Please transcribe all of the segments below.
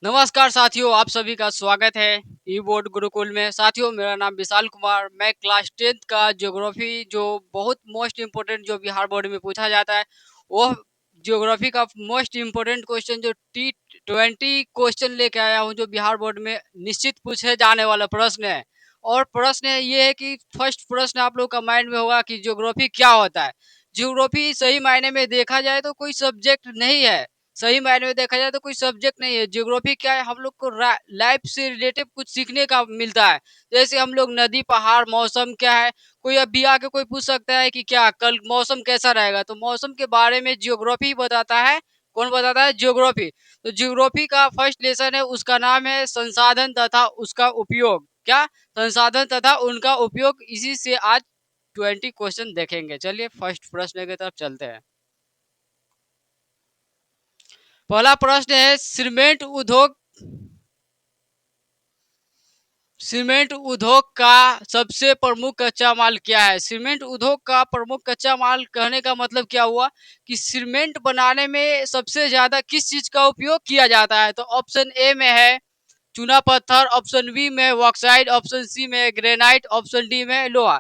नमस्कार साथियों, आप सभी का स्वागत है ई बोर्ड गुरुकुल में। साथियों, मेरा नाम विशाल कुमार। मैं क्लास 10th का ज्योग्राफी जो बहुत मोस्ट इम्पोर्टेंट जो बिहार बोर्ड में पूछा जाता है, वो ज्योग्राफी का मोस्ट इम्पोर्टेंट क्वेश्चन जो T20 क्वेश्चन लेके आया हूँ, जो बिहार बोर्ड में निश्चित पूछे जाने वाला प्रश्न है। और प्रश्न ये है कि फर्स्ट प्रश्न आप लोग का माइंड में होगा कि ज्योग्राफी क्या होता है। ज्योग्राफी सही मायने में देखा जाए तो कोई सब्जेक्ट नहीं है। सही मायने में देखा जाए तो कोई सब्जेक्ट नहीं है। ज्योग्राफी क्या है, हम लोग को लाइफ से रिलेटेड कुछ सीखने का मिलता है। जैसे हम लोग नदी, पहाड़, मौसम क्या है, कोई अभी आके कोई पूछ सकता है कि क्या कल मौसम कैसा रहेगा, तो मौसम के बारे में ज्योग्राफी बताता है। कौन बताता है? ज्योग्राफी। तो ज्योग्राफी का फर्स्ट लेसन है, उसका नाम है संसाधन तथा उसका उपयोग। क्या? संसाधन तथा उनका उपयोग। इसी से आज 20 क्वेश्चन देखेंगे। चलिए फर्स्ट प्रश्न की तरफ चलते हैं। पहला प्रश्न है, सीमेंट उद्योग का सबसे प्रमुख कच्चा माल क्या है? सीमेंट उद्योग का प्रमुख कच्चा माल कहने का मतलब क्या हुआ कि सीमेंट बनाने में सबसे ज्यादा किस चीज का उपयोग किया जाता है? तो ऑप्शन ए में है चूना पत्थर, ऑप्शन बी में बॉक्साइट, ऑप्शन सी में ग्रेनाइट, ऑप्शन डी में लोहा।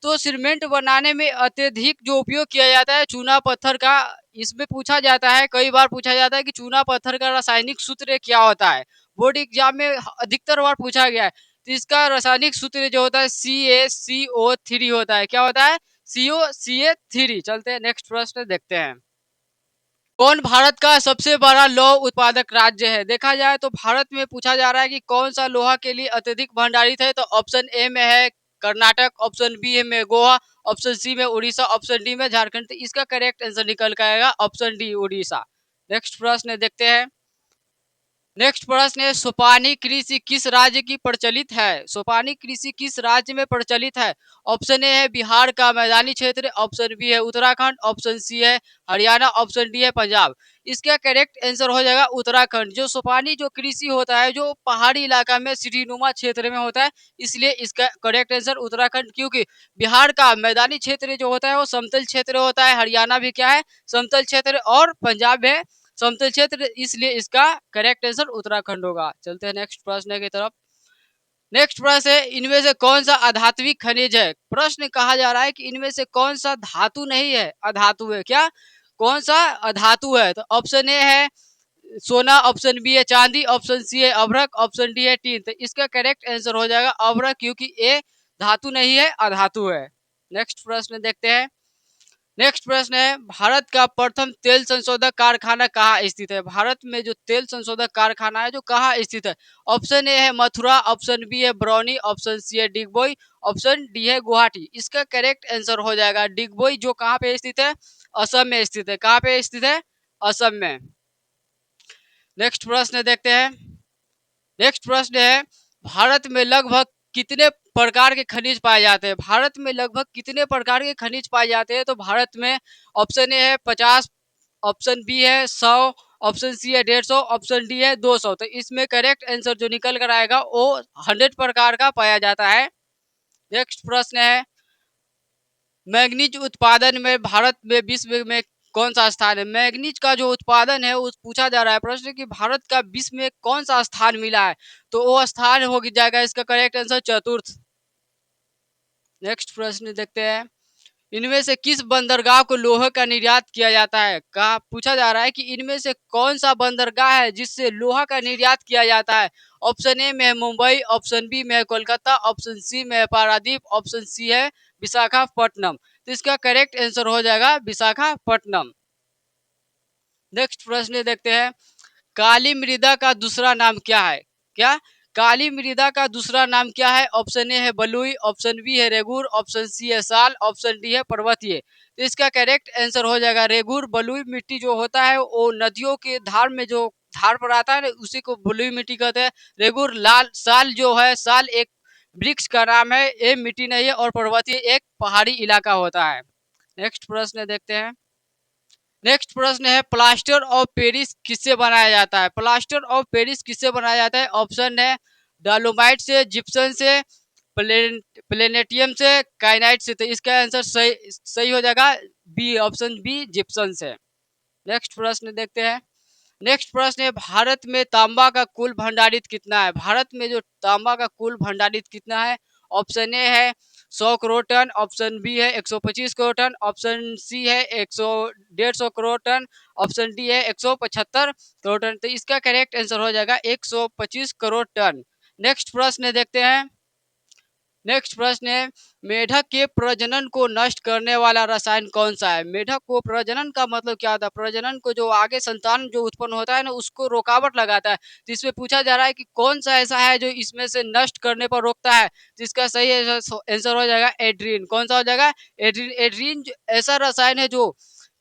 तो सीमेंट बनाने में अत्यधिक जो उपयोग किया जाता है चूना पत्थर का। इसमें पूछा जाता है, कई बार पूछा जाता है कि चूना पत्थर का रासायनिक सूत्र क्या होता है। बोर्ड एग्जाम में अधिकतर बार पूछा गया है। तो इसका रासायनिक सूत्र जो होता है CaCO3 होता है। क्या होता है? CaCO3। चलते हैं नेक्स्ट प्रश्न देखते हैं। कौन भारत का सबसे बड़ा लौह उत्पादक राज्य है? देखा जाए तो भारत में पूछा जा रहा है कि कौन सा लोहा के लिए अत्यधिक भंडारित है। तो ऑप्शन ए में है कर्नाटक, ऑप्शन बी में गोवा, ऑप्शन सी में उड़ीसा, ऑप्शन डी में झारखंड। तो इसका करेक्ट आंसर निकल के आएगा ऑप्शन डी, उड़ीसा। नेक्स्ट प्रश्न देखते हैं। नेक्स्ट प्रश्न है, सोपानी कृषि किस राज्य की प्रचलित है? सोपानी कृषि किस राज्य में प्रचलित है? ऑप्शन ए है बिहार का मैदानी क्षेत्र, ऑप्शन बी है उत्तराखंड, ऑप्शन सी है हरियाणा, ऑप्शन डी है पंजाब। इसका करेक्ट आंसर हो जाएगा उत्तराखंड। जो सोपानी जो कृषि होता है जो पहाड़ी इलाका में सीढ़ीनुमा क्षेत्र में होता है, इसलिए इसका करेक्ट आंसर उत्तराखंड। क्योंकि बिहार का मैदानी क्षेत्र जो होता है वो समतल क्षेत्र होता है, हरियाणा भी क्या है, समतल क्षेत्र, और पंजाब है समतल क्षेत्र, इसलिए इसका करेक्ट आंसर उत्तराखंड होगा। चलते हैं नेक्स्ट प्रश्न की तरफ। नेक्स्ट प्रश्न है, इनमें से कौन सा अधात्विक खनिज है? प्रश्न कहा जा रहा है कि इनमें से कौन सा धातु नहीं है, अधातु है। क्या? कौन सा अधातु है? तो ऑप्शन ए है सोना, ऑप्शन बी है चांदी, ऑप्शन सी है अभ्रक, ऑप्शन डी है टीन। तो इसका करेक्ट आंसर हो जाएगा अभ्रक, क्योंकि ए धातु नहीं है, अधातु है। नेक्स्ट प्रश्न देखते हैं। नेक्स्ट प्रश्न है, भारत का प्रथम तेल संशोधक कारखाना कहाँ स्थित है? भारत में जो तेल संशोधक कारखाना है जो कहाँ स्थित है? ऑप्शन ए है मथुरा, ऑप्शन बी है बरौनी, ऑप्शन सी है डिगबोई, ऑप्शन डी है गुवाहाटी। इसका करेक्ट आंसर हो जाएगा डिगबोई, जो कहाँ पे स्थित है? असम में स्थित है। कहाँ पे स्थित है? असम में। नेक्स्ट प्रश्न देखते हैं। नेक्स्ट प्रश्न है, भारत में लगभग कितने प्रकार के खनिज पाए जाते हैं? भारत में लगभग कितने प्रकार के खनिज पाए जाते हैं? तो भारत में ऑप्शन ए है 50, ऑप्शन बी है 100, ऑप्शन सी है 150, ऑप्शन डी है 200। तो इसमें करेक्ट आंसर जो निकल कर आएगा वो 100 प्रकार का पाया जाता है। नेक्स्ट प्रश्न है, मैग्नीज उत्पादन में भारत में विश्व में कौन सा स्थान है? मैग्नीज का जो उत्पादन है उस पूछा जा रहा है प्रश्न कि भारत का विश्व में कौन सा स्थान मिला है? तो वो स्थान हो जाएगा इसका करेक्ट आंसर चतुर्थ। नेक्स्ट प्रश्न देखते हैं। इनमें से किस बंदरगाह को लोहे का निर्यात किया जाता है? कहा पूछा जा रहा है कि इनमें से कौन सा बंदरगाह है जिससे लोहा का निर्यात किया जाता है? ऑप्शन ए में है मुंबई, ऑप्शन बी में है कोलकाता, ऑप्शन सी में है पारादीप, ऑप्शन सी है विशाखापट्टनम। तो इसका करेक्ट आंसर हो जाएगा विशाखापट्टनम। नेक्स्ट प्रश्न देखते हैं, काली मृदा का दूसरा नाम क्या है? क्या? काली मृदा का दूसरा नाम क्या है? ऑप्शन ए है बलुई, ऑप्शन बी है रेगुर, ऑप्शन सी है साल, ऑप्शन डी है पर्वतीय। तो इसका करेक्ट आंसर हो जाएगा रेगुर। बलुई मिट्टी जो होता है वो नदियों के धार में जो धार पर आता है ना, उसी को बलुई मिट्टी कहते हैं। रेगुर लाल साल जो है, साल एक वृक्ष का नाम है, ये मिट्टी नहीं है, और पर्वतीय एक पहाड़ी इलाका होता है। नेक्स्ट प्रश्न देखते हैं। नेक्स्ट प्रश्न है, प्लास्टर ऑफ पेरिस किससे बनाया जाता है? प्लास्टर ऑफ पेरिस किससे बनाया जाता है? ऑप्शन है डालोमाइट से, जिप्सन से, प्लेनेटियम से, काइनाइट से। तो इसका आंसर सही सही हो जाएगा बी, ऑप्शन बी जिप्सन से। नेक्स्ट प्रश्न देखते हैं। नेक्स्ट प्रश्न है, भारत में तांबा का कुल भंडारित कितना है? भारत में जो तांबा का कुल भंडारित कितना है? ऑप्शन ए है 100 करोड़ टन, ऑप्शन बी है 125 करोड़ टन, ऑप्शन सी है 100 150 करोड़ टन, ऑप्शन डी है 175 करोड़ टन। तो इसका करेक्ट आंसर हो जाएगा 125 करोड़ टन। नेक्स्ट प्रश्न देखते हैं। नेक्स्ट प्रश्न है, मेढक के प्रजनन को नष्ट करने वाला रसायन कौन सा है? मेढक को प्रजनन का मतलब क्या होता है? प्रजनन को जो आगे संतान जो उत्पन्न होता है ना, उसको रुकावट लगाता है। तो इसमें पूछा जा रहा है कि कौन सा ऐसा है जो इसमें से नष्ट करने पर रोकता है? तो इसका सही आंसर हो जाएगा एड्रीन। कौन सा हो जाएगा? एड्रीन। एड्रीन ऐसा रसायन है जो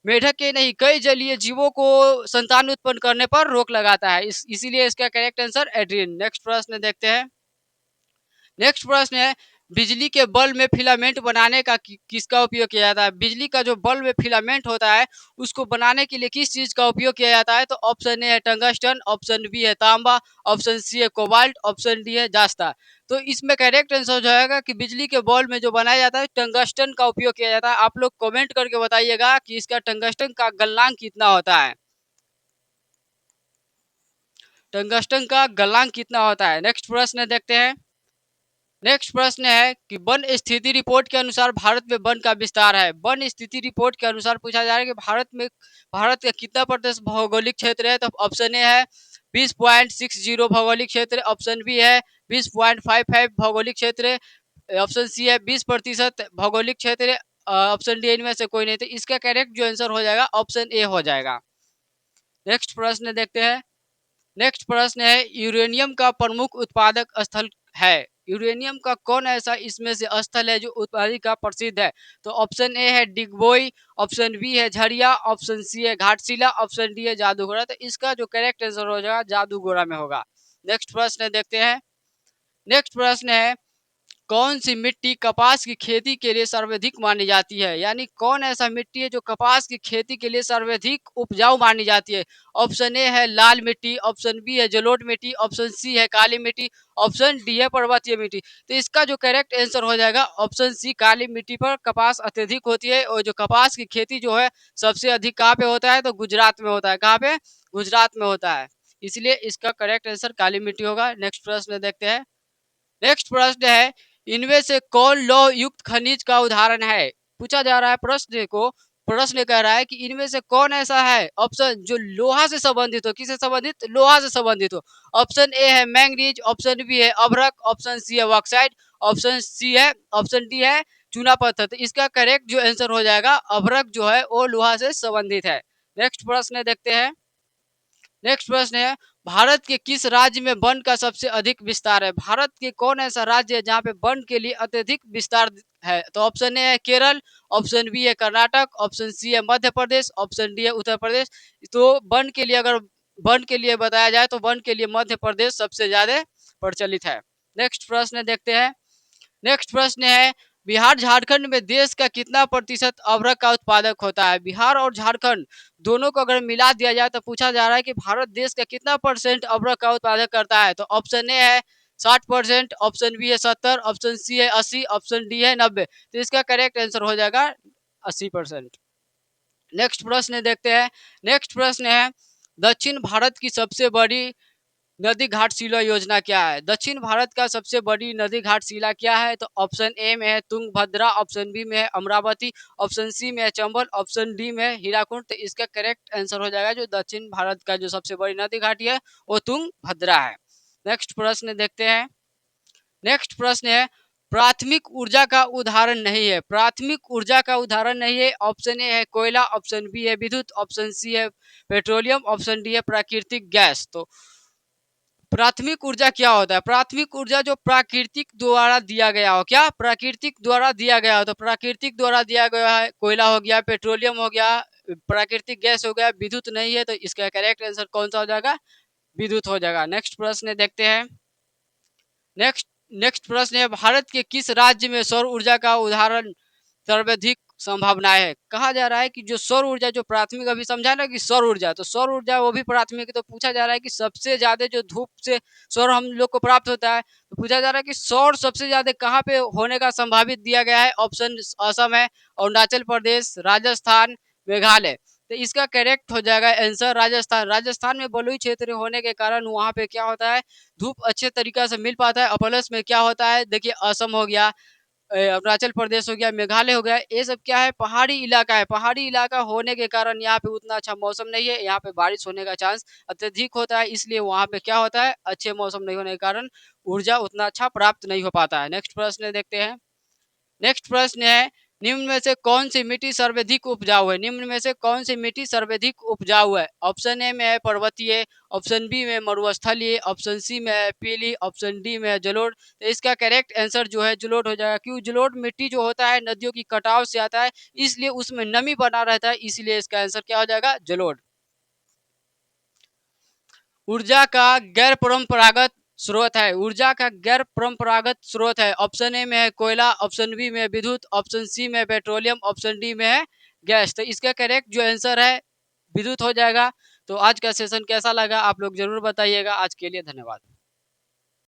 मेढक के नहीं कई जलीय जीवों को संतान उत्पन्न करने पर रोक लगाता है। इसीलिए इसका करेक्ट आंसर एड्रीन। नेक्स्ट प्रश्न देखते हैं। नेक्स्ट प्रश्न है, बिजली के बल्ब में फिलामेंट बनाने का किसका उपयोग किया जाता है? बिजली का जो बल्ब में फिलामेंट होता है उसको बनाने के लिए किस चीज का उपयोग किया जाता है? तो ऑप्शन ए है टंगस्टन, ऑप्शन बी है तांबा, ऑप्शन सी है कोबाल्ट, ऑप्शन डी है जास्ता। तो इसमें करेक्ट आंसर हो जाएगा कि बिजली के बल्ब में जो बनाया जाता है टंगस्टन का उपयोग किया जाता है। आप लोग कमेंट करके बताइएगा कि इसका टंगस्टन का गलनांक कितना होता है। टंगस्टन का गलनांक कितना होता है? नेक्स्ट प्रश्न देखते हैं। नेक्स्ट प्रश्न है कि वन स्थिति रिपोर्ट के अनुसार भारत में वन का विस्तार है। वन स्थिति रिपोर्ट के अनुसार पूछा जा रहा है कि भारत का कितना प्रतिशत भौगोलिक क्षेत्र है? तो ऑप्शन ए है 20.60 भौगोलिक क्षेत्र, ऑप्शन बी है 20.55 भौगोलिक क्षेत्र, ऑप्शन सी है 20% भौगोलिक क्षेत्र, ऑप्शन डी इनमें से कोई नहीं। तो इसका करेक्ट जो आंसर हो जाएगा ऑप्शन ए हो जाएगा। नेक्स्ट प्रश्न देखते हैं। नेक्स्ट प्रश्न है, यूरेनियम का प्रमुख उत्पादक स्थल है। यूरेनियम का कौन ऐसा इसमें से स्थल है जो उत्पादन का प्रसिद्ध है? तो ऑप्शन ए है डिगबोई, ऑप्शन बी है झरिया, ऑप्शन सी है घाटशिला, ऑप्शन डी है जादूगोरा। तो इसका जो करेक्ट आंसर हो जाएगा जादूगोरा में होगा। नेक्स्ट प्रश्न देखते हैं। नेक्स्ट प्रश्न है, कौन सी मिट्टी कपास की खेती के लिए सर्वाधिक मानी जाती है? यानी कौन ऐसा मिट्टी है जो कपास की खेती के लिए सर्वाधिक उपजाऊ मानी जाती है? ऑप्शन ए है लाल मिट्टी, ऑप्शन बी है जलोढ़ मिट्टी, ऑप्शन सी है काली मिट्टी, ऑप्शन डी है पर्वतीय मिट्टी। तो इसका जो करेक्ट आंसर हो जाएगा ऑप्शन सी, काली मिट्टी पर कपास अत्यधिक होती है। और जो कपास की खेती जो है सबसे अधिक कहाँ पे होता है? तो गुजरात में होता है। कहाँ पे? गुजरात में होता है। इसलिए इसका करेक्ट आंसर काली मिट्टी होगा। नेक्स्ट प्रश्न देखते हैं। नेक्स्ट प्रश्न है, इनमें से कौन लौह युक्त खनिज का उदाहरण है? पूछा जा रहा है प्रश्न को। प्रश्न कह रहा है कि इनमें से कौन ऐसा है ऑप्शन जो लोहा से संबंधित हो? किससे संबंधित? लोहा से संबंधित हो। ऑप्शन ए है मैंगनीज, ऑप्शन बी है अभ्रक, ऑप्शन सी है बॉक्साइट, ऑप्शन डी है चूना पत्थर। तो इसका करेक्ट जो आंसर हो जाएगा अभ्रक जो है वो लोहा से संबंधित है। नेक्स्ट प्रश्न देखते हैं। नेक्स्ट प्रश्न है, भारत के किस राज्य में वन का सबसे अधिक विस्तार है? भारत के कौन ऐसा राज्य है जहाँ पे वन के लिए अत्यधिक विस्तार है? तो ऑप्शन ए है केरल, ऑप्शन बी है कर्नाटक, ऑप्शन सी है मध्य प्रदेश, ऑप्शन डी है उत्तर प्रदेश। तो वन के लिए अगर वन के लिए बताया जाए तो वन के लिए मध्य प्रदेश सबसे ज्यादा प्रचलित है। नेक्स्ट प्रश्न देखते हैं। नेक्स्ट प्रश्न है, बिहार झारखंड में देश का कितना प्रतिशत अभ्रक का उत्पादक होता है? बिहार और झारखंड दोनों को अगर मिला दिया जाए तो पूछा जा रहा है कि भारत देश का कितना परसेंट अभ्रक का उत्पादक करता है? तो ऑप्शन ए है 60%, ऑप्शन बी है 70, ऑप्शन सी है 80, ऑप्शन डी है 90। तो इसका करेक्ट आंसर हो जाएगा 80%। नेक्स्ट प्रश्न देखते हैं। नेक्स्ट प्रश्न है, दक्षिण भारत की सबसे बड़ी नदी घाटशिला योजना क्या है? दक्षिण भारत का सबसे बड़ी नदी घाटशिला क्या है? तो ऑप्शन ए में है तुंगभद्रा, ऑप्शन बी में है अमरावती, ऑप्शन सी में है चंबल, ऑप्शन डी में है हीराकुंड। तो इसका करेक्ट आंसर हो जाएगा जो दक्षिण भारत का जो सबसे बड़ी नदी घाटी है वो तुंगभद्रा है। नेक्स्ट प्रश्न देखते हैं। नेक्स्ट प्रश्न है, प्राथमिक ऊर्जा का उदाहरण नहीं है। प्राथमिक ऊर्जा का उदाहरण नहीं है। ऑप्शन ए है कोयला, ऑप्शन बी है विद्युत, ऑप्शन सी है पेट्रोलियम, ऑप्शन डी है प्राकृतिक गैस। तो प्राथमिक ऊर्जा क्या होता है? प्राथमिक ऊर्जा जो प्राकृतिक द्वारा दिया गया हो। क्या? प्राकृतिक द्वारा दिया गया हो। तो प्राकृतिक द्वारा दिया गया है कोयला हो गया, पेट्रोलियम हो गया, प्राकृतिक गैस हो गया, विद्युत नहीं है। तो इसका करेक्ट आंसर कौन सा हो जाएगा? विद्युत हो जाएगा। नेक्स्ट प्रश्न देखते हैं। नेक्स्ट नेक्स्ट प्रश्न है, भारत के किस राज्य में सौर ऊर्जा का उदाहरण सर्वाधिक संभावनाएं है? कहा जा रहा है कि जो सौर ऊर्जा जो प्राथमिक अभी समझा ना कि सौर ऊर्जा, तो सौर ऊर्जा वो भी प्राथमिक है। तो पूछा जा रहा है कि सबसे ज्यादा जो धूप से सौर हम लोग को प्राप्त होता है, तो पूछा जा रहा है कि सौर सबसे ज्यादा कहाँ पे होने का संभावित दिया गया है? ऑप्शन असम है, अरुणाचल प्रदेश, राजस्थान, मेघालय। तो इसका करेक्ट हो जाएगा आंसर राजस्थान। राजस्थान में बलुई क्षेत्र होने के कारण वहाँ पे क्या होता है, धूप अच्छे तरीक़ा से मिल पाता है और प्लस में क्या होता है, देखिए असम हो गया, अरुणाचल प्रदेश हो गया, मेघालय हो गया, ये सब क्या है, पहाड़ी इलाका है। पहाड़ी इलाका होने के कारण यहाँ पे उतना अच्छा मौसम नहीं है, यहाँ पे बारिश होने का चांस अत्यधिक होता है, इसलिए वहाँ पे क्या होता है, अच्छे मौसम नहीं होने के कारण ऊर्जा उतना अच्छा प्राप्त नहीं हो पाता है। नेक्स्ट प्रश्न देखते हैं। नेक्स्ट प्रश्न है, निम्न में से कौन सी मिट्टी सर्वाधिक उपजाऊ है? निम्न में से कौन सी मिट्टी सर्वाधिक उपजाऊ है? ऑप्शन ए में है पर्वतीय, ऑप्शन बी में मरुस्थलीय, ऑप्शन सी में है पीली, ऑप्शन डी में है जलोढ़। तो इसका करेक्ट आंसर जो है जलोढ़ हो जाएगा, क्यों जलोढ़ मिट्टी जो होता है नदियों की कटाव से आता है, इसलिए उसमें नमी बना रहता है, इसलिए इसका आंसर क्या हो जाएगा, जलोढ़। ऊर्जा का गैर परंपरागत स्रोत है। ऊर्जा का गैर परंपरागत स्रोत है। ऑप्शन ए में है कोयला, ऑप्शन बी में है विद्युत, ऑप्शन सी में है पेट्रोलियम, ऑप्शन डी में है गैस। तो इसका करेक्ट जो आंसर है विद्युत हो जाएगा। तो आज का सेशन कैसा लगा आप लोग जरूर बताइएगा। आज के लिए धन्यवाद।